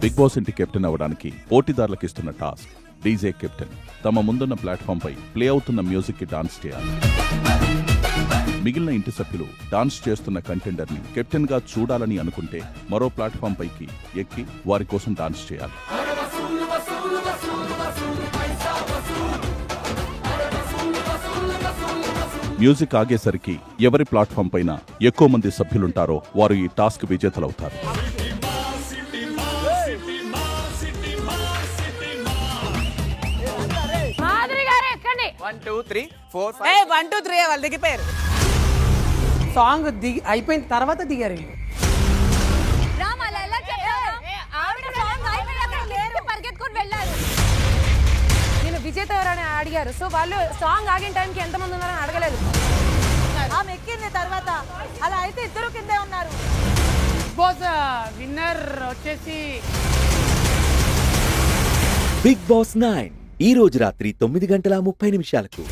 Big boss ఇంటి captain అవ్వడానికి పోటీదారులకు ఇస్తున్న టాస్క్ డీజే కెప్టెన్ తమ ముందున్న ప్లాట్ఫామ్ పై ప్లే అవుతున్న మ్యూజిక్ కి డాన్స్ చేయాలి. మిగిలిన ఇంటి సభ్యులు డాన్స్ చేస్తున్న కంటెండర్ ని కెప్టెన్ గా చూడాలని అనుకుంటే మరో ప్లాట్ఫామ్ పైకి ఎక్కి వారి కోసం డాన్స్ చేయాలి. మ్యూజిక్ ఆగేసరికి ఎవరి ప్లాట్ఫామ్ పైన ఎక్కువ మంది సభ్యులుంటారో వారు ఈ టాస్క్ విజేతలవుతారు. వాళ్ళు దిగిపోయారు. సాంగ్ అయిపోయిన తర్వాత దిగారు. నేను విజేత ఎవరని అడిగారు. సో వాళ్ళు సాంగ్ ఆగిన టైంకి ఎంతమంది ఉన్నారని అడగలేదు. ఆమె ఎక్కింది తర్వాత. అలా అయితే ఇద్దరు కిందే ఉన్నారు. విన్నర్ వచ్చేసి బిగ్ బాస్ 9 ఈ రోజు రాత్రి 9:30 నిమిషాలకు.